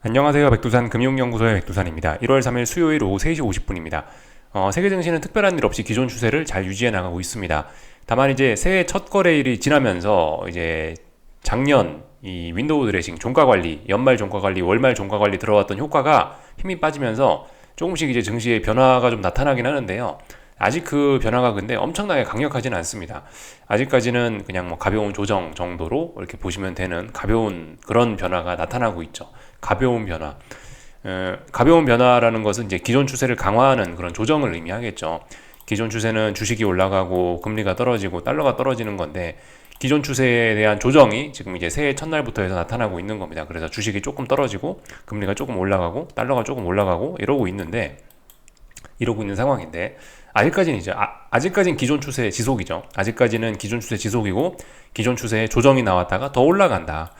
안녕하세요. 백두산 금융연구소의 백두산입니다. 1월 3일 수요일 오후 3시 50분입니다. 세계 증시는 특별한 일 없이 기존 추세를 잘 유지해 나가고 있습니다. 다만 이제 새해 첫 거래일이 지나면서 이제 작년 이 윈도우 드레싱, 종가 관리, 연말 종가 관리, 월말 종가 관리 들어왔던 효과가 힘이 빠지면서 조금씩 이제 증시의 변화가 좀 나타나긴 하는데요. 아직 그 변화가 근데 엄청나게 강력하지는 않습니다. 아직까지는 그냥 뭐 가벼운 조정 정도로 이렇게 보시면 되는 가벼운 그런 변화가 나타나고 있죠. 가벼운 변화. 가벼운 변화라는 것은 이제 기존 추세를 강화하는 그런 조정을 의미하겠죠. 기존 추세는 주식이 올라가고 금리가 떨어지고 달러가 떨어지는 건데 기존 추세에 대한 조정이 지금 이제 새해 첫날부터 해서 나타나고 있는 겁니다. 그래서 주식이 조금 떨어지고 금리가 조금 올라가고 달러가 조금 올라가고 이러고 있는 상황인데 아직까지는 기존 추세 지속이죠. 아직까지는 기존 추세 지속이고 기존 추세에 조정이 나왔다가 더 올라간다.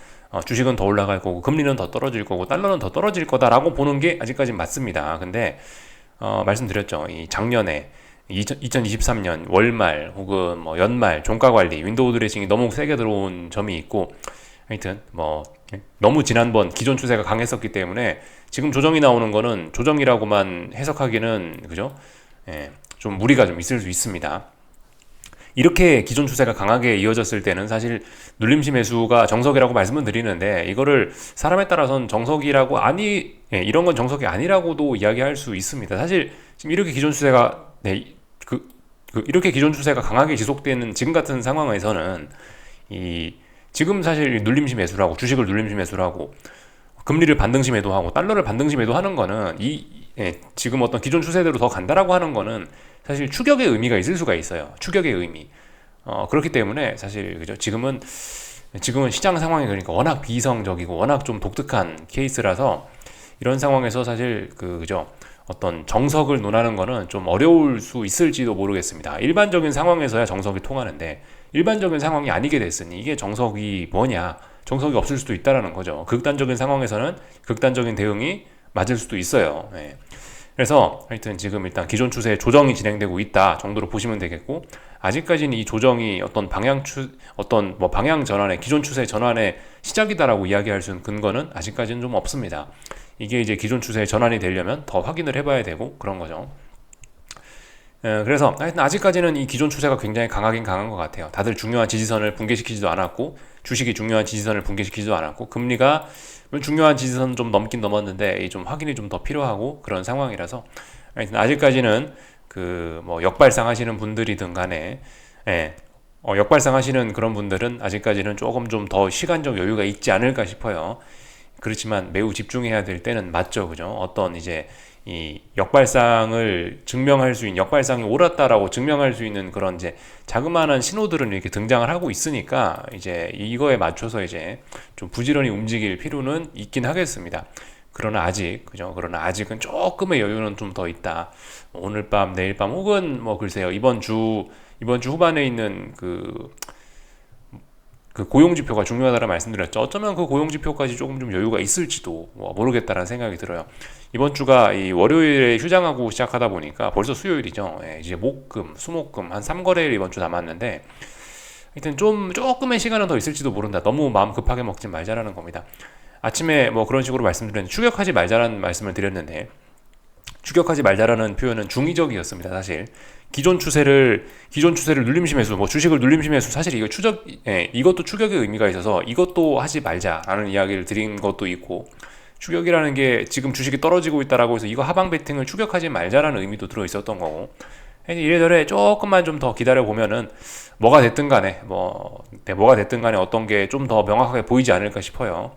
주식은 더 올라갈 거고 금리는 더 떨어질 거고 달러는 더 떨어질 거다라고 보는 게 아직까진 맞습니다. 근데 말씀드렸죠. 이 작년에 2023년 월말 혹은 뭐 연말 종가 관리 윈도우 드레싱이 너무 세게 들어온 점이 있고 하여튼 뭐 너무 지난번 기존 추세가 강했었기 때문에 지금 조정이 나오는 거는 조정이라고만 해석하기는 그죠? 예, 좀 무리가 좀 있을 수 있습니다. 이렇게 기존 추세가 강하게 이어졌을 때는 사실 눌림시 매수가 정석이라고 말씀을 드리는데 이거를 사람에 따라서는 이런 건 정석이 아니라고도 이야기할 수 있습니다. 사실 지금 이렇게 기존 추세가 이렇게 기존 추세가 강하게 지속되는 지금 같은 상황에서는 지금 사실 눌림시 매수라고 주식을 눌림시 매수라고 금리를 반등시 매도하고 달러를 반등시 매도하는 거는 지금 어떤 기존 추세대로 더 간다라고 하는 거는 사실 추격의 의미가 있을 수가 있어요. 추격의 의미. 그렇기 때문에 사실 그죠? 지금은 시장 상황이 그러니까 워낙 비이성적이고 워낙 좀 독특한 케이스라서 이런 상황에서 사실 그죠? 어떤 정석을 논하는 거는 좀 어려울 수 있을지도 모르겠습니다. 일반적인 상황에서야 정석이 통하는데 일반적인 상황이 아니게 됐으니 이게 정석이 뭐냐? 정석이 없을 수도 있다라는 거죠. 극단적인 상황에서는 극단적인 대응이 맞을 수도 있어요. 네. 그래서 하여튼 지금 일단 기존 추세에 조정이 진행되고 있다 정도로 보시면 되겠고 아직까지는 이 조정이 어떤 뭐 방향 전환의 기존 추세 전환의 시작이다라고 이야기할 수 있는 근거는 아직까지는 좀 없습니다. 이게 이제 기존 추세의 전환이 되려면 더 확인을 해봐야 되고 그런 거죠. 그래서 하여튼 아직까지는 이 기존 추세가 굉장히 강하긴 강한 것 같아요. 다들 중요한 지지선을 붕괴시키지도 않았고 주식이 중요한 지지선을 붕괴시키지도 않았고 금리가 중요한 지지선 좀 넘긴 넘었는데 좀 확인이 좀 더 필요하고 그런 상황이라서 하여튼 아직까지는 그 뭐 역발상 하시는 분들이든 간에 역발상 하시는 그런 분들은 아직까지는 조금 좀 더 시간적 여유가 있지 않을까 싶어요. 그렇지만 매우 집중해야 될 때는 맞죠, 그죠? 어떤 이제 이 역발상이 옳았다라고 증명할 수 있는 그런 이제 자그마한 신호들은 이렇게 등장을 하고 있으니까 이제 이거에 맞춰서 이제 좀 부지런히 움직일 필요는 있긴 하겠습니다. 그러나 아직은 조금의 여유는 좀 더 있다. 오늘 밤, 내일 밤 혹은 뭐 글쎄요, 이번 주 후반에 있는 그 고용지표가 중요하다고 말씀드렸죠. 어쩌면 그 고용지표까지 조금 좀 여유가 있을지도 모르겠다라는 생각이 들어요. 이번 주가 이 월요일에 휴장하고 시작하다 보니까 벌써 수요일이죠. 이제 수목금 한 3거래일 이번 주 남았는데 하여튼 조금의 시간은 더 있을지도 모른다. 너무 마음 급하게 먹지 말자라는 겁니다. 아침에 뭐 그런 식으로 말씀드렸는데 추격하지 말자라는 말씀을 드렸는데 추격하지 말자라는 표현은 중의적이었습니다. 사실 기존 추세를 눌림시 매수, 뭐 주식을 눌림시 매수, 사실 이것도 추격의 의미가 있어서 이것도 하지 말자라는 이야기를 드린 것도 있고 추격이라는 게 지금 주식이 떨어지고 있다라고 해서 이거 하방 베팅을 추격하지 말자라는 의미도 들어 있었던 거고 이래저래 조금만 좀 더 기다려 보면은 뭐가 됐든 간에 어떤 게 좀 더 명확하게 보이지 않을까 싶어요.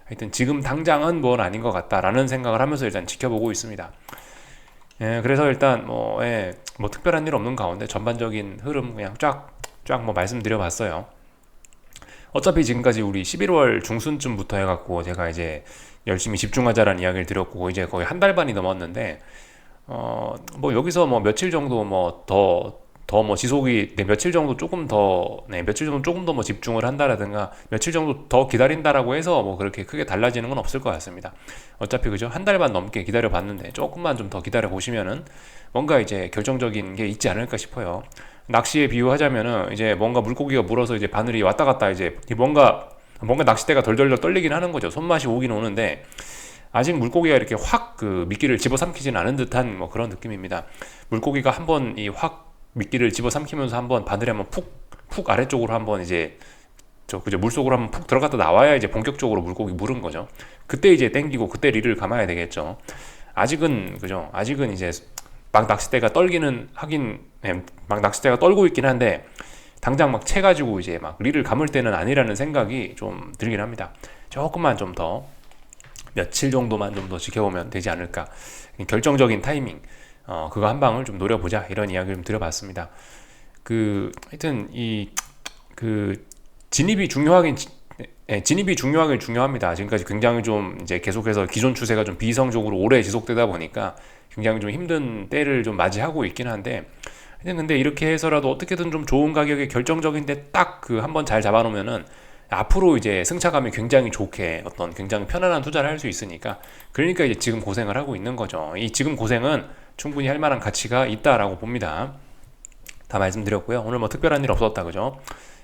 하여튼 지금 당장은 뭔 아닌 것 같다라는 생각을 하면서 일단 지켜보고 있습니다. 그래서 일단 뭐 특별한 일 없는 가운데 전반적인 흐름 그냥 쫙 뭐 말씀드려봤어요. 어차피 지금까지 우리 11월 중순쯤부터 해갖고 제가 이제 열심히 집중하자라는 이야기를 드렸고 이제 거의 한 달 반이 넘었는데 뭐 여기서 뭐 며칠 정도 지속이 며칠 정도 조금 더 뭐 집중을 한다라든가 며칠 정도 더 기다린다라고 해서 뭐 그렇게 크게 달라지는 건 없을 것 같습니다. 어차피 그죠? 한 달 반 넘게 기다려 봤는데 조금만 좀 더 기다려 보시면은 뭔가 이제 결정적인 게 있지 않을까 싶어요. 낚시에 비유하자면은 이제 뭔가 물고기가 물어서 이제 바늘이 왔다 갔다 이제 뭔가 낚싯대가 덜덜덜 떨리긴 하는 거죠. 손맛이 오긴 오는데 아직 물고기가 이렇게 확 그 미끼를 집어삼키진 않은 듯한 뭐 그런 느낌입니다. 물고기가 한번 이 확 미끼를 집어삼키면서 한번 바늘에 한번 푹 아래쪽으로 한번 이제 그죠, 물속으로 한번 푹 들어갔다 나와야 이제 본격적으로 물고기 물은 거죠. 그때 이제 땡기고 그때 릴을 감아야 되겠죠. 아직은 그죠, 아직은 이제 막 낚싯대가 떨기는 하긴, 막 낚싯대가 떨고 있긴 한데 당장 막 채가지고 이제 막 릴을 감을 때는 아니라는 생각이 좀 들긴 합니다. 조금만 좀 더 며칠 정도만 좀 더 지켜보면 되지 않을까. 결정적인 타이밍, 그거 한 방을 좀 노려보자, 이런 이야기를 좀 드려봤습니다. 하여튼 진입이 중요합니다. 지금까지 굉장히 좀 이제 계속해서 기존 추세가 좀 비이성적으로 오래 지속되다 보니까 굉장히 좀 힘든 때를 좀 맞이하고 있긴 한데, 근데 이렇게 해서라도 어떻게든 좀 좋은 가격에 결정적인데 딱 그 한번 잘 잡아놓으면은 앞으로 이제 승차감이 굉장히 좋게 어떤 굉장히 편안한 투자를 할 수 있으니까, 그러니까 이제 지금 고생을 하고 있는 거죠. 이 지금 고생은 충분히 할 만한 가치가 있다라고 봅니다. 다 말씀드렸고요. 오늘 뭐 특별한 일 없었다, 그죠?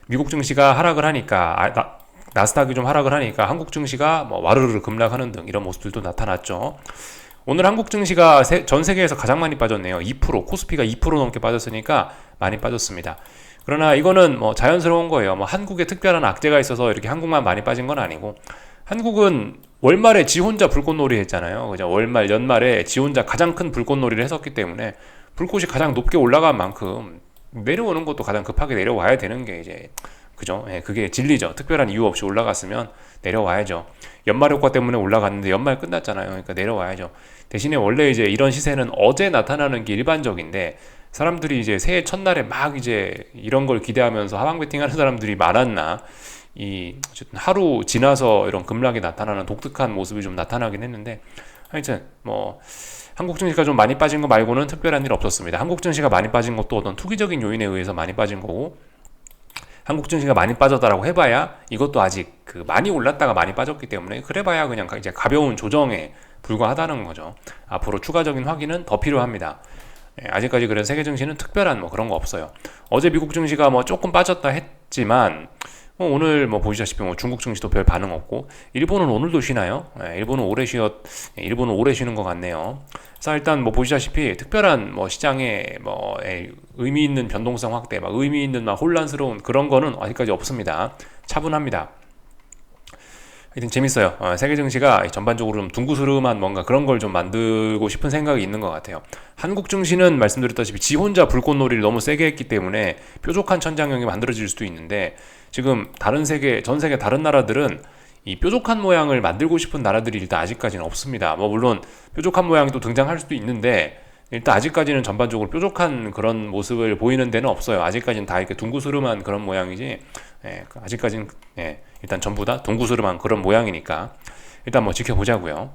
미국 증시가 하락을 하니까, 나스닥이 좀 하락을 하니까 한국 증시가 뭐 와르르 급락하는 등 이런 모습들도 나타났죠. 오늘 한국 증시가 전 세계에서 가장 많이 빠졌네요. 2%, 코스피가 2% 넘게 빠졌으니까 많이 빠졌습니다. 그러나 이거는 뭐 자연스러운 거예요. 뭐 한국에 특별한 악재가 있어서 이렇게 한국만 많이 빠진 건 아니고, 한국은 월말에 지 혼자 불꽃놀이 했잖아요. 그죠? 월말, 연말에 지 혼자 가장 큰 불꽃놀이를 했었기 때문에 불꽃이 가장 높게 올라간 만큼 내려오는 것도 가장 급하게 내려와야 되는 게 이제, 그죠? 그게 진리죠. 특별한 이유 없이 올라갔으면 내려와야죠. 연말 효과 때문에 올라갔는데 연말 끝났잖아요. 그러니까 내려와야죠. 대신에 원래 이제 이런 시세는 어제 나타나는 게 일반적인데, 사람들이 이제 새해 첫날에 막 이제 이런 걸 기대하면서 하방 베팅하는 사람들이 많았나, 어쨌든 하루 지나서 이런 급락이 나타나는 독특한 모습이 좀 나타나긴 했는데, 하여튼 뭐 한국 증시가 좀 많이 빠진 거 말고는 특별한 일 없었습니다. 한국 증시가 많이 빠진 것도 어떤 투기적인 요인에 의해서 많이 빠진 거고, 한국 증시가 많이 빠졌다라고 해봐야 이것도 아직 많이 올랐다가 많이 빠졌기 때문에 그래봐야 그냥 이제 가벼운 조정에 불과하다는 거죠. 앞으로 추가적인 확인은 더 필요합니다. 아직까지 그래서 세계 증시는 특별한 뭐 그런 거 없어요. 어제 미국 증시가 뭐 조금 빠졌다 했지만, 오늘 뭐 보시다시피 뭐 중국 증시도 별 반응 없고, 일본은 오늘도 쉬나요? 일본은 오래 쉬는 것 같네요. 그래서 일단 뭐 보시다시피 특별한 뭐 시장에 뭐 의미 있는 변동성 확대, 막 의미 있는 막 혼란스러운 그런 거는 아직까지 없습니다. 차분합니다. 하여튼 재밌어요. 세계 증시가 전반적으로 좀 둥구스름한 뭔가 그런 걸 좀 만들고 싶은 생각이 있는 것 같아요. 한국 증시는 말씀드렸다시피 지 혼자 불꽃놀이를 너무 세게 했기 때문에 뾰족한 천장형이 만들어질 수도 있는데, 지금 전 세계 다른 나라들은 이 뾰족한 모양을 만들고 싶은 나라들이 일단 아직까지는 없습니다. 뭐 물론 뾰족한 모양이 또 등장할 수도 있는데, 일단 아직까지는 전반적으로 뾰족한 그런 모습을 보이는 데는 없어요. 아직까지는 다 이렇게 둥구스름한 그런 모양이지, 아직까지는 일단 전부 다 둥구스름한 그런 모양이니까 일단 뭐 지켜보자고요.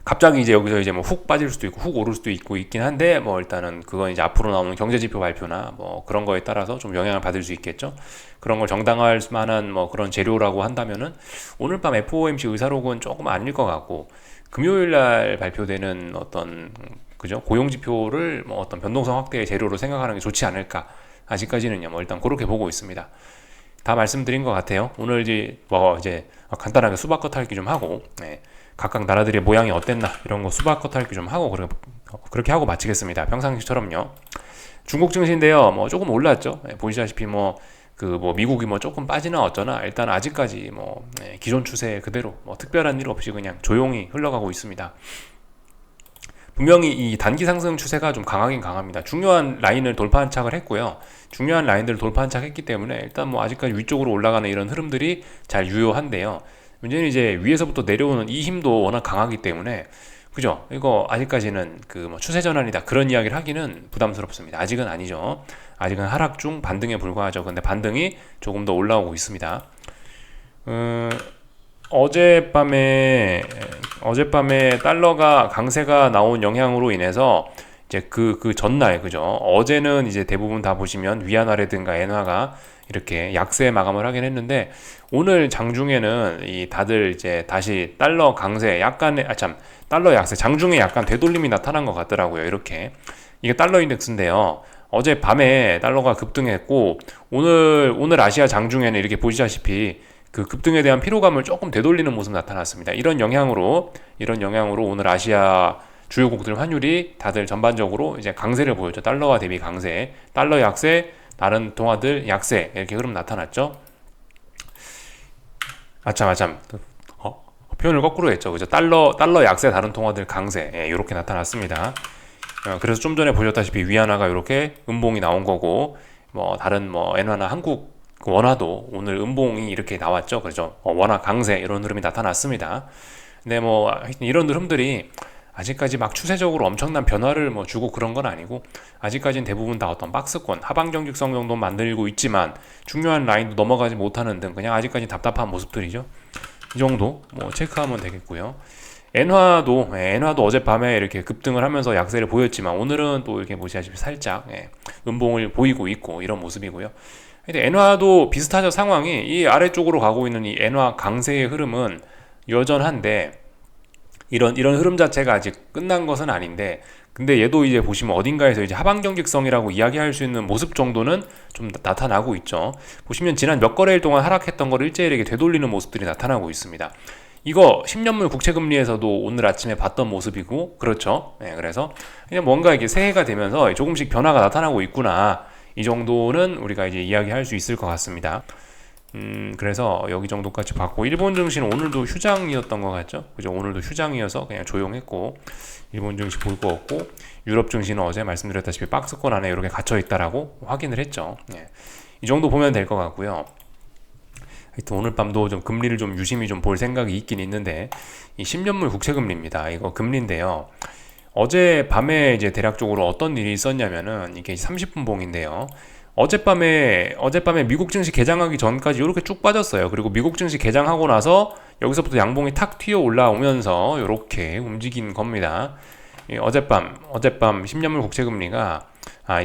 갑자기 이제 여기서 이제 뭐 훅 빠질 수도 있고 훅 오를 수도 있긴 한데, 뭐 일단은 그건 이제 앞으로 나오는 경제지표 발표나 뭐 그런 거에 따라서 좀 영향을 받을 수 있겠죠. 그런 걸 정당화할 만한 뭐 그런 재료라고 한다면은 오늘 밤 FOMC 의사록은 조금 아닐 것 같고, 금요일 날 발표되는 어떤 그죠, 고용지표를 뭐 어떤 변동성 확대의 재료로 생각하는 게 좋지 않을까. 아직까지는요, 뭐 일단 그렇게 보고 있습니다. 다 말씀드린 것 같아요. 오늘 이제 간단하게 수박 겉핥기 좀 하고, 각각 나라들의 모양이 어땠나 이런 거 수박 겉핥기 좀 하고 그렇게 하고 마치겠습니다. 평상시처럼요. 중국 증시인데요, 뭐 조금 올랐죠. 보시다시피 미국이 뭐 조금 빠지나 어쩌나, 일단 아직까지 기존 추세 그대로 뭐 특별한 일 없이 그냥 조용히 흘러가고 있습니다. 분명히 이 단기 상승 추세가 좀 강하긴 강합니다. 중요한 라인을 돌파한착을 했고요. 중요한 라인들을 돌파한착했기 때문에 일단 뭐 아직까지 위쪽으로 올라가는 이런 흐름들이 잘 유효한데요. 문제는 이제 위에서부터 내려오는 이 힘도 워낙 강하기 때문에, 그죠? 이거 아직까지는 추세 전환이다 그런 이야기를 하기는 부담스럽습니다. 아직은 아니죠. 아직은 하락 중 반등에 불과하죠. 근데 반등이 조금 더 올라오고 있습니다. 어젯밤에 달러가 강세가 나온 영향으로 인해서 이제 그 전날, 그죠? 어제는 이제 대부분 다 보시면 위안화라든가 엔화가 이렇게 약세 마감을 하긴 했는데, 오늘 장중에는 다들 이제 다시 달러 강세 달러 약세, 장중에 약간 되돌림이 나타난 것 같더라고요. 이렇게 이게 달러 인덱스인데요. 어제 밤에 달러가 급등했고, 오늘 아시아 장중에는 이렇게 보시다시피 그 급등에 대한 피로감을 조금 되돌리는 모습 나타났습니다. 이런 영향으로 오늘 아시아 주요국들 환율이 다들 전반적으로 이제 강세를 보였죠. 달러와 대비 강세, 달러 약세, 다른 동화들 약세, 이렇게 흐름 나타났죠. 아참. 표현을 거꾸로 했죠. 그죠? 달러 약세, 다른 통화들 강세, 이렇게 나타났습니다. 그래서 좀 전에 보셨다시피 위안화가 이렇게 음봉이 나온 거고, 뭐 다른 뭐 엔화나 한국 원화도 오늘 음봉이 이렇게 나왔죠. 그죠? 원화 강세 이런 흐름이 나타났습니다. 근데 뭐 하여튼 이런 흐름들이 아직까지 막 추세적으로 엄청난 변화를 뭐 주고 그런 건 아니고, 아직까지는 대부분 다 어떤 박스권, 하방 경직성 정도 만들고 있지만 중요한 라인도 넘어가지 못하는 등 그냥 아직까지 답답한 모습들이죠. 이 정도 뭐 체크하면 되겠고요. 엔화도 어젯밤에 이렇게 급등을 하면서 약세를 보였지만 오늘은 또 이렇게 보시다시피 살짝 음봉을 보이고 있고 이런 모습이고요. 근데 엔화도 비슷하죠. 상황이 이 아래쪽으로 가고 있는 이 엔화 강세의 흐름은 여전한데, 이런 흐름 자체가 아직 끝난 것은 아닌데, 근데 얘도 이제 보시면 어딘가에서 이제 하방 경직성이라고 이야기할 수 있는 모습 정도는 좀 나타나고 있죠. 보시면 지난 몇 거래일 동안 하락했던 걸 일제히 되돌리는 모습들이 나타나고 있습니다. 이거 10년물 국채금리에서도 오늘 아침에 봤던 모습이고, 그렇죠. 그래서 그냥 뭔가 이게 새해가 되면서 조금씩 변화가 나타나고 있구나, 이 정도는 우리가 이제 이야기할 수 있을 것 같습니다. 그래서 여기 정도까지 봤고, 일본 증시는 오늘도 휴장이었던 것 같죠. 그죠? 오늘도 휴장이어서 그냥 조용했고, 일본 증시 볼 거 없고, 유럽 증시는 어제 말씀드렸다시피 박스권 안에 이렇게 갇혀 있다라고 확인을 했죠. 이 정도 보면 될 것 같고요. 하여튼 오늘 밤도 좀 금리를 좀 유심히 좀 볼 생각이 있긴 있는데, 이 10년물 국채금리입니다. 이거 금리인데요. 어제 밤에 이제 대략적으로 어떤 일이 있었냐면은, 이게 30분 봉인데요. 어젯밤에 미국 증시 개장하기 전까지 이렇게 쭉 빠졌어요. 그리고 미국 증시 개장하고 나서 여기서부터 양봉이 탁 튀어 올라오면서 이렇게 움직인 겁니다. 어젯밤 10년물 국채금리가,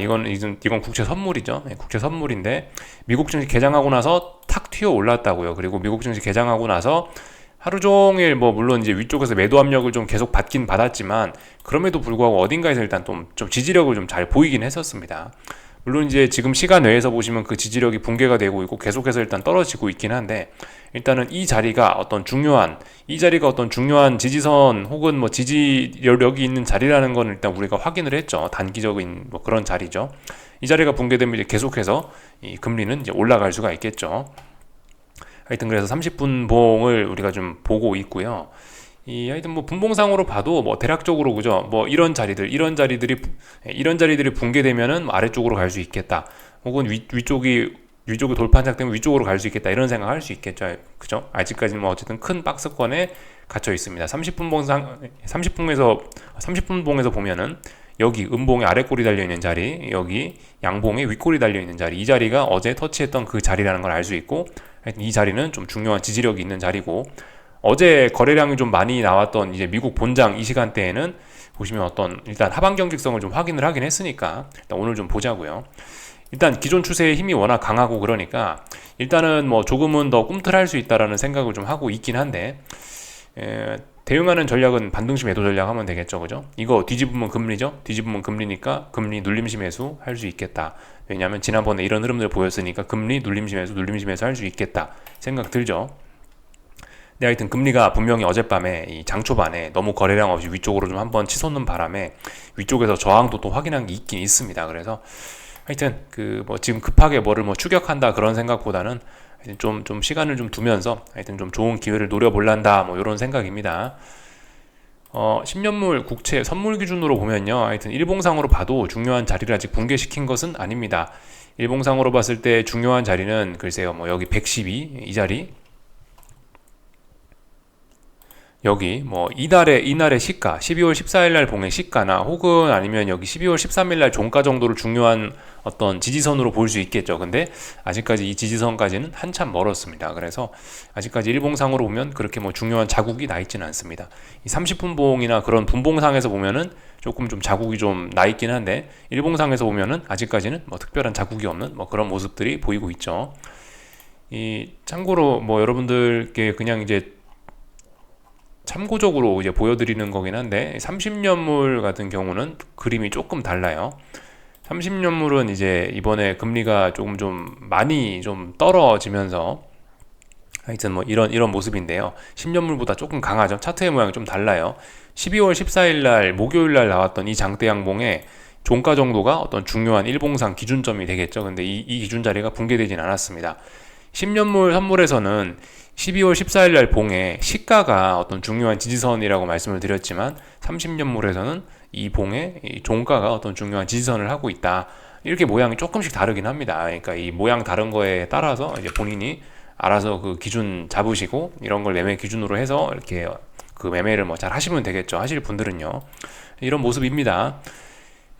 이건 국채 선물이죠. 국채 선물인데 미국 증시 개장하고 나서 탁 튀어 올랐다고요. 그리고 미국 증시 개장하고 나서 하루 종일 뭐 물론 이제 위쪽에서 매도 압력을 좀 계속 받긴 받았지만, 그럼에도 불구하고 어딘가에서 일단 좀 지지력을 좀 잘 보이긴 했었습니다. 물론 이제 지금 시간 외에서 보시면 그 지지력이 붕괴가 되고 있고 계속해서 일단 떨어지고 있긴 한데, 일단은 이 자리가 어떤 중요한 지지선 혹은 뭐 지지력이 있는 자리라는 건 일단 우리가 확인을 했죠. 단기적인 뭐 그런 자리죠. 이 자리가 붕괴되면 이제 계속해서 이 금리는 이제 올라갈 수가 있겠죠. 하여튼 그래서 30분 봉을 우리가 좀 보고 있고요. 하여튼 뭐 분봉상으로 봐도 뭐 대략적으로, 그죠? 뭐 이런 자리들이 붕괴되면은 뭐 아래쪽으로 갈 수 있겠다. 혹은 위쪽이 돌파장되면 위쪽으로 갈 수 있겠다. 이런 생각할 수 있겠죠. 그죠? 아직까지는 뭐 어쨌든 큰 박스권에 갇혀 있습니다. 30분 봉에서 보면은 여기 음봉의 아래꼬리 달려 있는 자리, 여기 양봉의 윗꼬리 달려 있는 자리, 이 자리가 어제 터치했던 그 자리라는 걸 알 수 있고, 하여튼 이 자리는 좀 중요한 지지력이 있는 자리고, 어제 거래량이 좀 많이 나왔던 이제 미국 본장 이 시간대에는 보시면 일단 하방 경직성을 좀 확인을 하긴 했으니까 일단 오늘 좀 보자고요. 일단 기존 추세의 힘이 워낙 강하고 그러니까 일단은 뭐 조금은 더 꿈틀할 수 있다라는 생각을 좀 하고 있긴 한데, 대응하는 전략은 반등시 매도 전략 하면 되겠죠. 그죠? 이거 뒤집으면 금리죠. 뒤집으면 금리니까 금리 눌림시 매수 할 수 있겠다. 왜냐하면 지난번에 이런 흐름들 보였으니까 금리 눌림시 매수 할 수 있겠다 생각 들죠. 네, 하여튼 금리가 분명히 어젯밤에 이 장 초반에 너무 거래량 없이 위쪽으로 좀 한번 치솟는 바람에 위쪽에서 저항도 또 확인한 게 있긴 있습니다. 그래서 하여튼 지금 급하게 뭐를 추격한다 그런 생각보다는 하여튼 좀 시간을 좀 두면서 하여튼 좀 좋은 기회를 노려볼란다 뭐 이런 생각입니다. 10년물 국채 선물 기준으로 보면요, 하여튼 일봉상으로 봐도 중요한 자리를 아직 붕괴시킨 것은 아닙니다. 일봉상으로 봤을 때 중요한 자리는 글쎄요, 뭐 여기 112 이 자리, 여기 뭐 이날의 시가 12월 14일 날 봉의 시가나 혹은 아니면 여기 12월 13일 날 종가 정도를 중요한 어떤 지지선으로 볼 수 있겠죠. 근데 아직까지 이 지지선까지는 한참 멀었습니다. 그래서 아직까지 일봉상으로 보면 그렇게 뭐 중요한 자국이 나 있지는 않습니다. 이 30분 봉이나 그런 분봉상에서 보면은 조금 좀 자국이 좀 나 있긴 한데, 일봉상에서 보면은 아직까지는 뭐 특별한 자국이 없는 뭐 그런 모습들이 보이고 있죠. 참고로 뭐 여러분들께 그냥 이제 참고적으로 이제 보여드리는 거긴 한데, 30년물 같은 경우는 그림이 조금 달라요. 30년물은 이제 이번에 금리가 조금 좀 많이 좀 떨어지면서 하여튼 뭐 이런 모습인데요. 10년물보다 조금 강하죠. 차트의 모양이 좀 달라요. 12월 14일 날 목요일 날 나왔던 이 장대 양봉의 종가 정도가 어떤 중요한 일봉상 기준점이 되겠죠. 근데 이 기준 자리가 붕괴되진 않았습니다. 10년물 선물에서는 12월 14일 날 봉의 시가가 어떤 중요한 지지선이라고 말씀을 드렸지만 30년물에서는 이 봉의 이 종가가 어떤 중요한 지지선을 하고 있다. 이렇게 모양이 조금씩 다르긴 합니다. 그러니까 이 모양 다른 거에 따라서 이제 본인이 알아서 그 기준 잡으시고 이런 걸 매매 기준으로 해서 이렇게 그 매매를 뭐 잘 하시면 되겠죠. 하실 분들은요. 이런 모습입니다.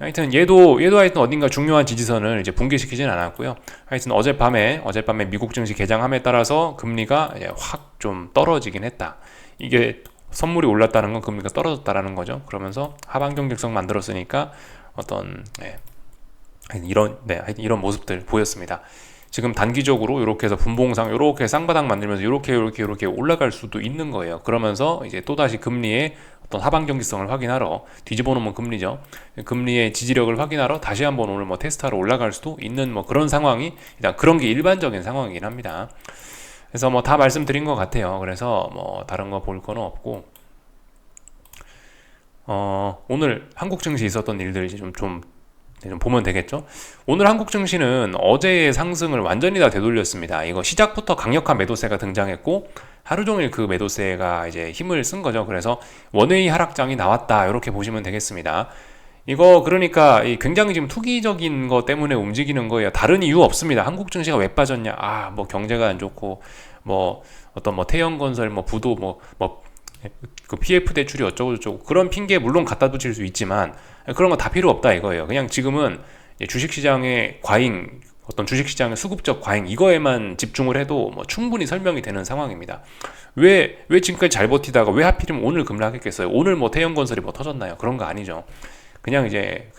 하여튼 얘도 하여튼 어딘가 중요한 지지선을 이제 붕괴시키진 않았고요. 하여튼 어젯밤에 미국 증시 개장함에 따라서 금리가 확 좀 떨어지긴 했다. 이게 선물이 올랐다는 건 금리가 떨어졌다라는 거죠. 그러면서 하방 경직성 만들었으니까 어떤 하여튼 이런 모습들 보였습니다. 지금 단기적으로 이렇게 해서 분봉상 이렇게 쌍바닥 만들면서 이렇게 올라갈 수도 있는 거예요. 그러면서 이제 또다시 금리의 어떤 하방 경직성을 확인하러 뒤집어 놓으면 금리죠. 금리의 지지력을 확인하러 다시 한번 오늘 뭐 테스트하러 올라갈 수도 있는 뭐 그런 상황이 일단 그런 게 일반적인 상황이긴 합니다. 그래서 뭐 다 말씀드린 것 같아요. 그래서 뭐 다른 거 볼 거는 없고 오늘 한국 증시 있었던 일들 이제 좀 보면 되겠죠. 오늘 한국 증시는 어제의 상승을 완전히 다 되돌렸습니다. 이거 시작부터 강력한 매도세가 등장했고 하루 종일 그 매도세가 이제 힘을 쓴 거죠. 그래서 원웨이 하락장이 나왔다 이렇게 보시면 되겠습니다. 이거 그러니까 굉장히 지금 투기적인 거 때문에 움직이는 거예요. 다른 이유 없습니다. 한국 증시가 왜 빠졌냐? 뭐 경제가 안 좋고 뭐 어떤 뭐 태형건설 뭐 부도 그 PF 대출이 어쩌고 그런 핑계 물론 갖다 붙일 수 있지만 그런 거 다 필요 없다 이거예요. 그냥 지금은 주식시장의 과잉 어떤 주식시장의 수급적 과잉 이거에만 집중을 해도 뭐 충분히 설명이 되는 상황입니다. 왜 지금까지 잘 버티다가 왜 하필이면 오늘 급락했겠어요? 오늘 뭐 태형건설이 뭐 터졌나요? 그런 거 아니죠. 그냥 이제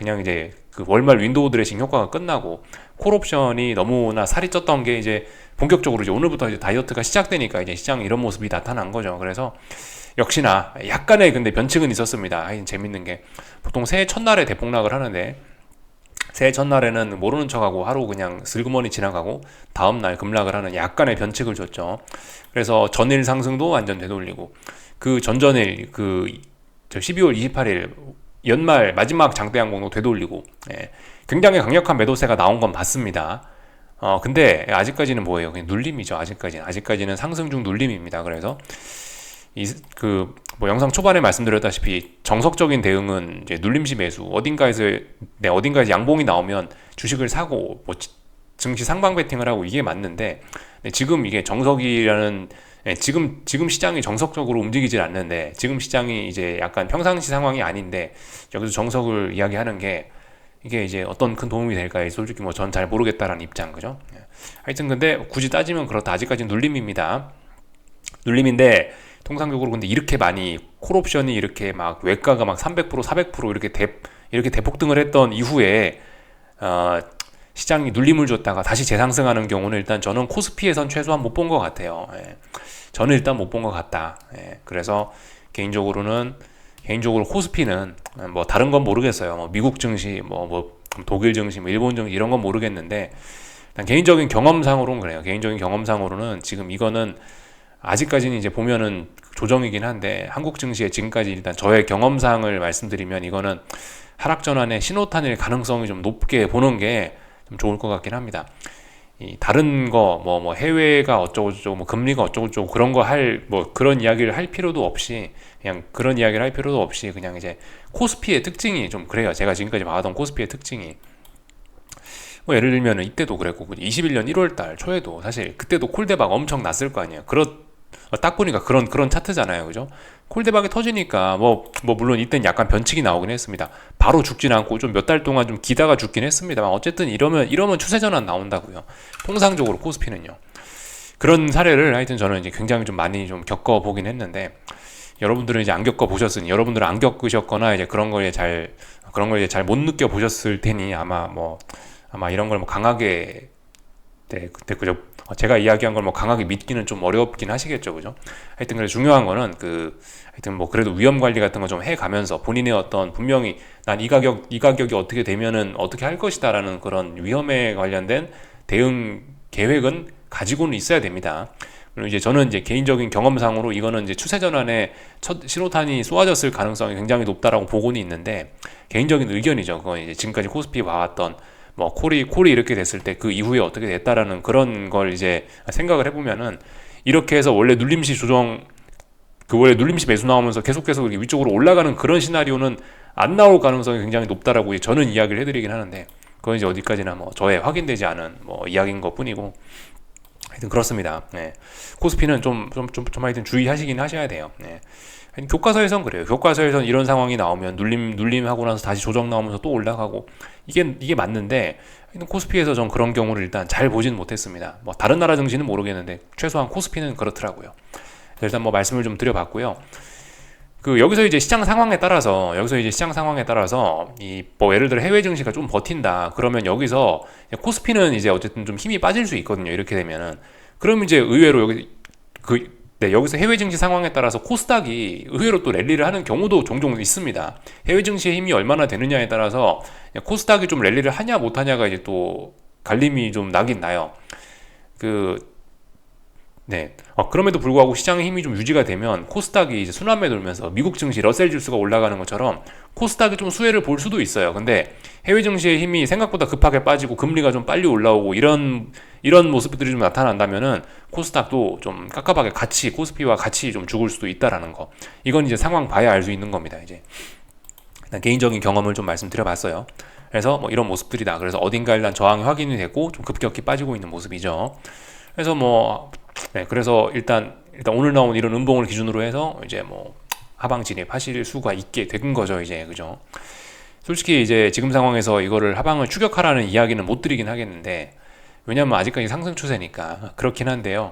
그 월말 윈도우 드레싱 효과가 끝나고 콜옵션이 너무나 살이 쪘던 게 이제 본격적으로 이제 오늘부터 이제 다이어트가 시작되니까 이제 시장에 이런 모습이 나타난 거죠. 그래서 역시나 약간의 근데 변칙은 있었습니다. 재밌는 게 보통 새해 첫날에 대폭락을 하는데 새해 첫날에는 모르는 척하고 하루 그냥 슬그머니 지나가고 다음날 급락을 하는 약간의 변칙을 줬죠. 그래서 전일 상승도 완전 되돌리고 그 전전일 그 12월 28일 연말 마지막 장대 양봉도 되돌리고 굉장히 강력한 매도세가 나온 건 맞습니다. 근데 아직까지는 뭐예요? 그냥 눌림이죠. 아직까지는 상승 중 눌림입니다. 그래서 뭐 영상 초반에 말씀드렸다시피 정석적인 대응은 이제 눌림시 매수 어딘가에서 양봉이 나오면 주식을 사고 뭐 증시 상방 베팅을 하고 이게 맞는데 지금 이게 정석이라는 지금 시장이 정석적으로 움직이질 않는데 지금 시장이 이제 약간 평상시 상황이 아닌데 여기서 정석을 이야기하는 게 이게 이제 어떤 큰 도움이 될까 솔직히 뭐 전 잘 모르겠다라는 입장 그죠? 하여튼 근데 굳이 따지면 그렇다. 아직까지는 눌림입니다. 눌림인데 통상적으로 근데 이렇게 많이 콜옵션이 이렇게 막 외가가 막 300% 400% 이렇게 대폭등을 했던 이후에 시장이 눌림을 줬다가 다시 재상승하는 경우는 일단 저는 코스피에선 최소한 못 본 것 같아요. 저는 일단 못 본 것 같다. 그래서 개인적으로 코스피는 뭐 다른 건 모르겠어요. 뭐 미국 증시, 뭐 독일 증시, 뭐 일본 증시 이런 건 모르겠는데 일단 개인적인 경험상으로는 그래요. 개인적인 경험상으로는 지금 이거는 아직까지는 이제 보면은 조정이긴 한데 한국 증시에 지금까지 일단 저의 경험상을 말씀드리면 이거는 하락 전환의 신호탄일 가능성이 좀 높게 보는 게 좀 좋을 것 같긴 합니다. 다른 거 뭐 해외가 어쩌고저쩌고 뭐 금리가 어쩌고저쩌고 그런 거 그런 이야기를 할 필요도 없이 그냥 이제 코스피의 특징이 좀 그래요. 제가 지금까지 봐왔던 코스피의 특징이 뭐 예를 들면은 이때도 그랬고 21년 1월달 초에도 사실 그때도 콜대박 엄청 났을 거 아니에요. 딱 보니까 그런 차트잖아요. 그죠? 콜대박이 터지니까 물론 이때는 약간 변칙이 나오긴 했습니다. 바로 죽진 않고 좀 몇 달 동안 좀 기다가 죽긴 했습니다만 어쨌든 이러면 추세 전환 나온다고요. 통상적으로 코스피는요. 그런 사례를 하여튼 저는 이제 굉장히 좀 많이 좀 겪어보긴 했는데 여러분들은 이제 안 겪어보셨으니 여러분들은 안 겪으셨거나 이제 그런 걸 잘 못 느껴보셨을 테니 아마 이런 걸 뭐 강하게 그때 그죠? 제가 이야기한 걸 뭐 강하게 믿기는 좀 어렵긴 하시겠죠, 그죠? 하여튼 그래서 중요한 거는 하여튼 뭐 그래도 위험 관리 같은 거 좀 해가면서 본인의 어떤 분명히 난 이 가격이 어떻게 되면은 어떻게 할 것이다라는 그런 위험에 관련된 대응 계획은 가지고는 있어야 됩니다. 물론 이제 저는 이제 개인적인 경험상으로 이거는 이제 추세 전환에 첫 신호탄이 쏘아졌을 가능성이 굉장히 높다라고 보고는 있는데, 개인적인 의견이죠. 그건 이제 지금까지 코스피 봐왔던 뭐 콜이 이렇게 됐을 때 그 이후에 어떻게 됐다라는 그런 걸 이제 생각을 해보면은, 이렇게 해서 원래 눌림시 조정, 그 원래 눌림시 매수 나오면서 계속해서 위쪽으로 올라가는 그런 시나리오는 안 나올 가능성이 굉장히 높다라고 저는 이야기를 해드리긴 하는데, 그건 이제 어디까지나 뭐 저의 확인되지 않은 뭐 이야기인 것 뿐이고, 하여튼 그렇습니다. 네. 코스피는 좀 하여튼 주의하시긴 하셔야 돼요. 네. 교과서에선 그래요. 교과서에선 이런 상황이 나오면 눌림하고 나서 다시 조정 나오면서 또 올라가고, 이게 맞는데, 코스피에서 전 그런 경우를 일단 잘 보진 못했습니다. 뭐 다른 나라 증시는 모르겠는데 최소한 코스피는 그렇더라고요. 일단 뭐 말씀을 좀 드려봤고요. 여기서 이제 시장 상황에 따라서 이 뭐 예를 들어 해외 증시가 좀 버틴다 그러면, 여기서 코스피는 이제 어쨌든 좀 힘이 빠질 수 있거든요. 이렇게 되면은, 그럼 이제 의외로 여기서 해외 증시 상황에 따라서 코스닥이 의외로 또 랠리를 하는 경우도 종종 있습니다. 해외 증시의 힘이 얼마나 되느냐에 따라서 코스닥이 좀 랠리를 하냐 못하냐가 이제 또 갈림이 좀 나긴 나요. 네. 그럼에도 불구하고 시장의 힘이 좀 유지가 되면 코스닥이 이제 순환매 돌면서 미국 증시 러셀 지수가 올라가는 것처럼 코스닥이 좀 수혜를 볼 수도 있어요. 근데 해외 증시의 힘이 생각보다 급하게 빠지고 금리가 좀 빨리 올라오고 이런 모습들이 좀 나타난다면은 코스닥도 좀 깝깝하게 코스피와 같이 좀 죽을 수도 있다라는 거. 이건 이제 상황 봐야 알 수 있는 겁니다. 이제 일단 개인적인 경험을 좀 말씀드려봤어요. 그래서 뭐 이런 모습들이다. 그래서 어딘가 일단 저항이 확인이 되고 좀 급격히 빠지고 있는 모습이죠. 그래서 그래서 일단 오늘 나온 이런 음봉을 기준으로 해서 이제 뭐 하방 진입하실 수가 있게 된 거죠, 이제. 그죠? 솔직히 이제 지금 상황에서 이거를 하방을 추격하라는 이야기는 못 드리긴 하겠는데, 왜냐면 아직까지 상승 추세니까. 그렇긴 한데요.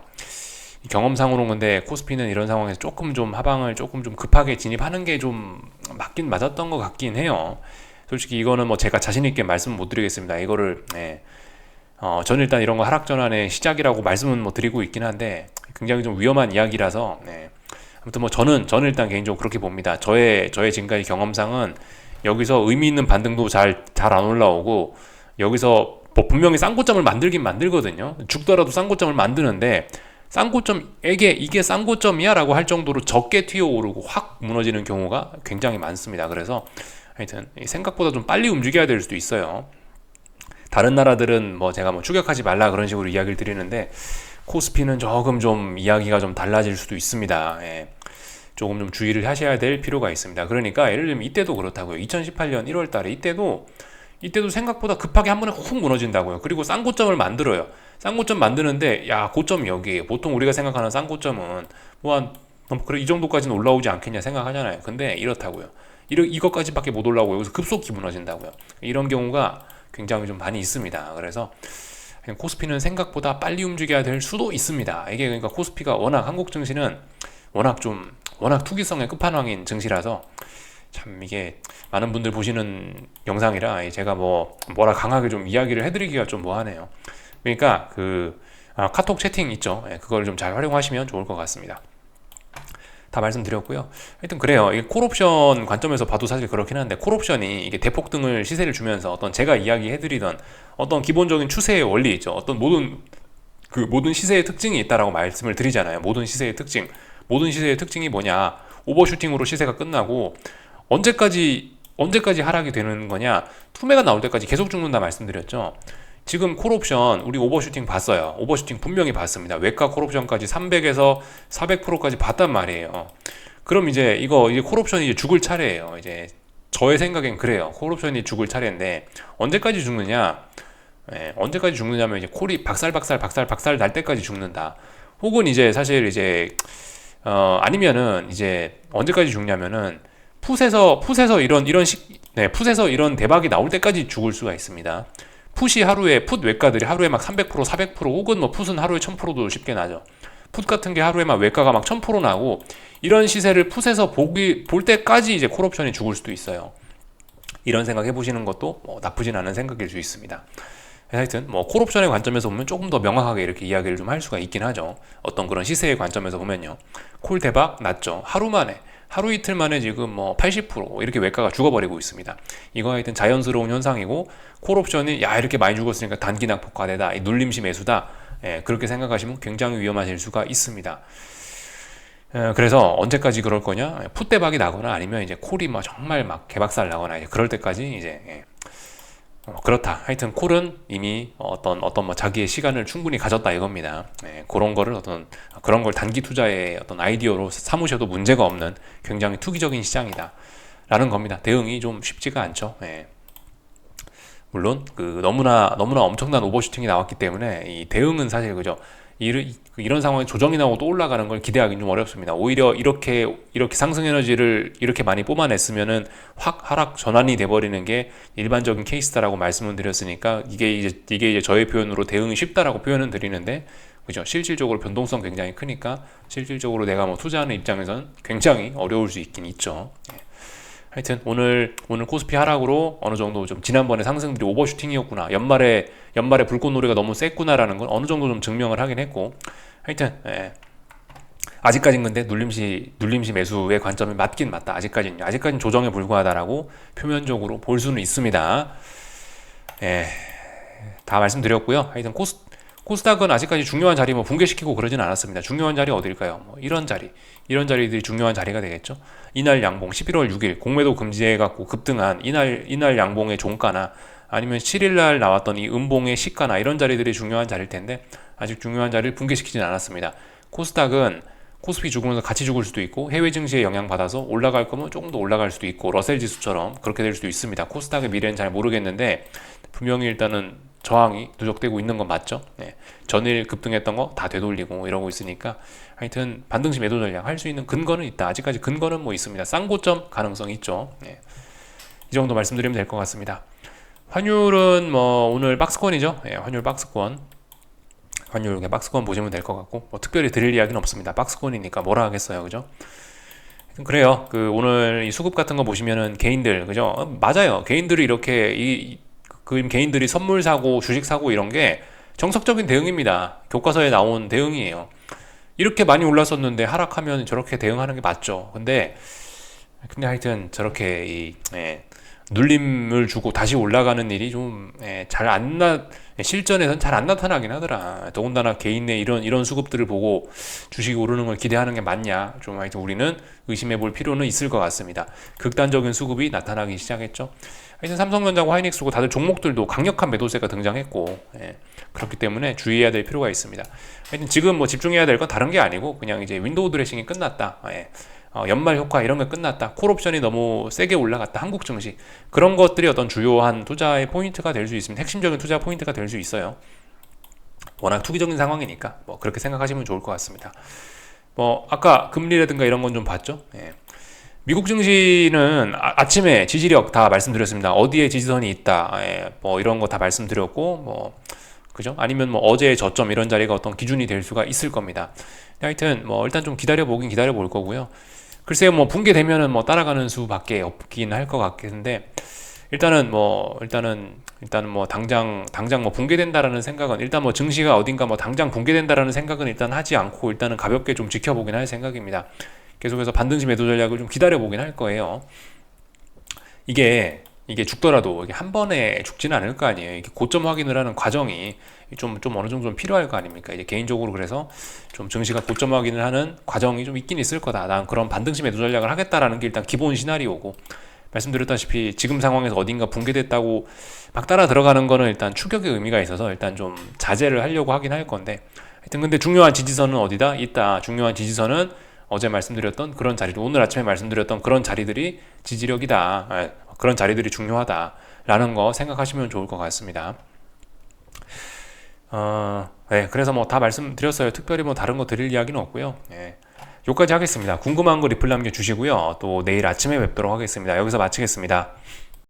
경험상으로는 근데 코스피는 이런 상황에서 조금 좀 하방을 조금 좀 급하게 진입하는 게 좀 맞긴 맞았던 것 같긴 해요. 솔직히 이거는 뭐 제가 자신있게 말씀 못 드리겠습니다. 이거를, 저는 일단 이런 거 하락 전환의 시작이라고 말씀은 뭐 드리고 있긴 한데, 굉장히 좀 위험한 이야기라서, 아무튼 뭐 저는 일단 개인적으로 그렇게 봅니다. 저의 지금까지 경험상은 여기서 의미 있는 반등도 잘 안 올라오고, 여기서 뭐 분명히 쌍고점을 만들긴 만들거든요. 죽더라도 쌍고점을 만드는데, 이게 쌍고점이야 라고 할 정도로 적게 튀어오르고 확 무너지는 경우가 굉장히 많습니다. 그래서 하여튼 생각보다 좀 빨리 움직여야 될 수도 있어요. 다른 나라들은 뭐 제가 뭐 추격하지 말라 그런 식으로 이야기를 드리는데, 코스피는 조금 좀 이야기가 좀 달라질 수도 있습니다. 조금 좀 주의를 하셔야 될 필요가 있습니다. 그러니까 예를 들면 이때도 그렇다고요. 2018년 1월 달에 이때도 생각보다 급하게 한 번에 훅 무너진다고요. 그리고 쌍고점을 만들어요. 쌍고점 만드는데, 야, 고점이 여기에요. 보통 우리가 생각하는 쌍고점은 그래, 이 정도까지는 올라오지 않겠냐 생각하잖아요. 근데 이렇다고요. 이것까지밖에 못 올라오고 여기서 급속히 무너진다고요. 이런 경우가 굉장히 좀 많이 있습니다. 그래서 코스피는 생각보다 빨리 움직여야 될 수도 있습니다. 이게 그러니까 코스피가 한국 증시는 워낙 투기성의 끝판왕인 증시라서, 참 이게 많은 분들 보시는 영상이라 제가 뭐라 강하게 좀 이야기를 해드리기가 좀 뭐하네요. 그러니까 카톡 채팅 있죠. 그걸 좀 잘 활용하시면 좋을 것 같습니다. 다 말씀드렸고요. 하여튼 그래요. 이게 콜옵션 관점에서 봐도 사실 그렇긴 한데, 콜옵션이 이게 대폭등을 시세를 주면서 어떤 제가 이야기해드리던 어떤 기본적인 추세의 원리 있죠. 어떤 모든 시세의 특징이 있다라고 말씀을 드리잖아요. 모든 시세의 특징이 뭐냐? 오버슈팅으로 시세가 끝나고 언제까지 하락이 되는 거냐? 투매가 나올 때까지 계속 죽는다 말씀드렸죠. 지금 콜옵션 우리 오버슈팅 봤어요. 오버슈팅 분명히 봤습니다. 외과 콜옵션까지 300에서 400%까지 봤단 말이에요. 그럼 이제 콜옵션이 이제 죽을 차례예요. 이제 저의 생각엔 그래요. 콜옵션이 죽을 차례인데, 언제까지 죽느냐? 언제까지 죽느냐면 이제 콜이 박살 날 때까지 죽는다. 혹은 이제 사실 이제 아니면은 이제 언제까지 죽냐면은 풋에서 이런 대박이 나올 때까지 죽을 수가 있습니다. 풋 외가들이 하루에 막 300%, 400% 혹은 뭐 풋은 하루에 1000%도 쉽게 나죠. 풋 같은 게 하루에 막 외가가 막 1000% 나고, 이런 시세를 풋에서 볼 때까지 이제 콜옵션이 죽을 수도 있어요. 이런 생각 해보시는 것도 나쁘진 않은 생각일 수 있습니다. 하여튼 콜옵션의 관점에서 보면 조금 더 명확하게 이렇게 이야기를 좀 할 수가 있긴 하죠. 어떤 그런 시세의 관점에서 보면요. 콜 대박 났죠. 하루 이틀 만에 지금 80% 이렇게 외가가 죽어버리고 있습니다. 이거 하여튼 자연스러운 현상이고, 콜옵션이 이렇게 많이 죽었으니까 단기 낙폭과대다, 눌림시 매수다 그렇게 생각하시면 굉장히 위험하실 수가 있습니다. 그래서 언제까지 그럴 거냐? 풋대박이 나거나 아니면 이제 콜이 막 정말 막 개박살 나거나 이제 그럴 때까지 이제 그렇다. 하여튼 콜은 이미 어떤 뭐 자기의 시간을 충분히 가졌다 이겁니다. 그런 거를 그런 걸 단기 투자의 어떤 아이디어로 삼으셔도 문제가 없는 굉장히 투기적인 시장이다. 라는 겁니다. 대응이 좀 쉽지가 않죠. 물론 너무나 엄청난 오버슈팅이 나왔기 때문에 이 대응은 사실 그죠. 이런 상황에 조정이 나오고 또 올라가는 걸 기대하기는 좀 어렵습니다. 오히려 이렇게 상승 에너지를 이렇게 많이 뽑아냈으면은 확 하락 전환이 돼버리는 게 일반적인 케이스다라고 말씀을 드렸으니까 이게 이제 저의 표현으로 대응이 쉽다라고 표현은 드리는데 그죠. 실질적으로 변동성 굉장히 크니까 실질적으로 내가 뭐 투자하는 입장에선 굉장히 어려울 수 있긴 있죠. 하여튼 오늘 코스피 하락으로 어느 정도 좀 지난번에 상승들이 오버슈팅이었구나, 연말에 불꽃놀이가 너무 셌구나라는 걸 어느 정도 좀 증명을 하긴 했고, 하여튼 아직까진 근데 눌림시 매수의 관점이 맞긴 맞다. 아직까진 조정에 불과하다라고 표면적으로 볼 수는 있습니다. 다 말씀드렸고요. 하여튼 코스닥은 아직까지 중요한 자리 뭐 붕괴시키고 그러진 않았습니다. 중요한 자리 어딜까요? 뭐 이런 자리들이 중요한 자리가 되겠죠. 이날 양봉 11월 6일 공매도 금지해갖고 급등한 이날 양봉의 종가나 아니면 7일날 나왔던 이 음봉의 시가나 이런 자리들이 중요한 자리일 텐데 아직 중요한 자리를 붕괴시키진 않았습니다. 코스닥은 코스피 죽으면서 같이 죽을 수도 있고 해외 증시에 영향받아서 올라갈 거면 조금 더 올라갈 수도 있고 러셀 지수처럼 그렇게 될 수도 있습니다. 코스닥의 미래는 잘 모르겠는데 분명히 일단은 저항이 누적되고 있는 건 맞죠. 전일 급등했던 거 다 되돌리고 이러고 있으니까 하여튼 반등시 매도 전략 할 수 있는 근거는 있다. 아직까지 근거는 뭐 있습니다. 쌍고점 가능성이 있죠. 이 정도 말씀드리면 될 것 같습니다. 환율은 뭐 오늘 박스권이죠. 환율 박스권 보시면 될 것 같고 뭐 특별히 드릴 이야기는 없습니다. 박스권이니까 뭐라 하겠어요, 그죠? 그래요. 오늘 이 수급 같은 거 보시면은 개인들 그죠? 맞아요. 개인들이 이렇게 개인들이 선물 사고 주식 사고 이런 게 정석적인 대응입니다. 교과서에 나온 대응이에요. 이렇게 많이 올랐었는데 하락하면 저렇게 대응하는 게 맞죠. 근데 하여튼 저렇게 눌림을 주고 다시 올라가는 일이 좀 실전에선 잘 안 나타나긴 하더라. 더군다나 개인의 이런 수급들을 보고 주식이 오르는 걸 기대하는 게 맞냐? 좀 하여튼 우리는 의심해 볼 필요는 있을 것 같습니다. 극단적인 수급이 나타나기 시작했죠. 하여튼 삼성전자고 하이닉스고 다들 종목들도 강력한 매도세가 등장했고 그렇기 때문에 주의해야 될 필요가 있습니다. 하여튼 지금 뭐 집중해야 될 건 다른 게 아니고 그냥 이제 윈도우 드레싱이 끝났다. 연말 효과 이런 게 끝났다. 콜옵션이 너무 세게 올라갔다. 한국 증시 그런 것들이 어떤 주요한 투자의 포인트가 될 수 있습니다. 핵심적인 투자 포인트가 될 수 있어요. 워낙 투기적인 상황이니까 뭐 그렇게 생각하시면 좋을 것 같습니다. 뭐 아까 금리라든가 이런 건 좀 봤죠. 미국 증시는 아침에 지지력 다 말씀드렸습니다. 어디에 지지선이 있다, 뭐 이런 거 다 말씀드렸고, 뭐 그죠? 아니면 뭐 어제의 저점 이런 자리가 어떤 기준이 될 수가 있을 겁니다. 하여튼 뭐 일단 좀 기다려 볼 거고요. 글쎄요, 뭐 붕괴되면은 뭐 따라가는 수밖에 없긴 할 것 같겠는데 일단은 뭐 당장 뭐 붕괴된다라는 생각은 일단 뭐 증시가 어딘가 뭐 당장 붕괴된다라는 생각은 일단 하지 않고 일단은 가볍게 좀 지켜보긴 할 생각입니다. 계속해서 반등시 매도 전략을 좀 기다려보긴 할 거예요. 이게 죽더라도 이게 한 번에 죽지는 않을 거 아니에요. 이게 고점 확인을 하는 과정이 좀 어느 정도 좀 필요할 거 아닙니까? 이제 개인적으로 그래서 좀 증시가 고점 확인을 하는 과정이 좀 있긴 있을 거다. 난 그런 반등시 매도 전략을 하겠다라는 게 일단 기본 시나리오고 말씀드렸다시피 지금 상황에서 어딘가 붕괴됐다고 막 따라 들어가는 거는 일단 추격의 의미가 있어서 일단 좀 자제를 하려고 하긴 할 건데 하여튼 근데 중요한 지지선은 어디다? 있다. 중요한 지지선은 어제 말씀드렸던 그런 자리들, 오늘 아침에 말씀드렸던 그런 자리들이 지지력이다. 그런 자리들이 중요하다라는 거 생각하시면 좋을 것 같습니다. 그래서 뭐 다 말씀드렸어요. 특별히 뭐 다른 거 드릴 이야기는 없고요. 여기까지 하겠습니다. 궁금한 거 리플 남겨주시고요. 또 내일 아침에 뵙도록 하겠습니다. 여기서 마치겠습니다.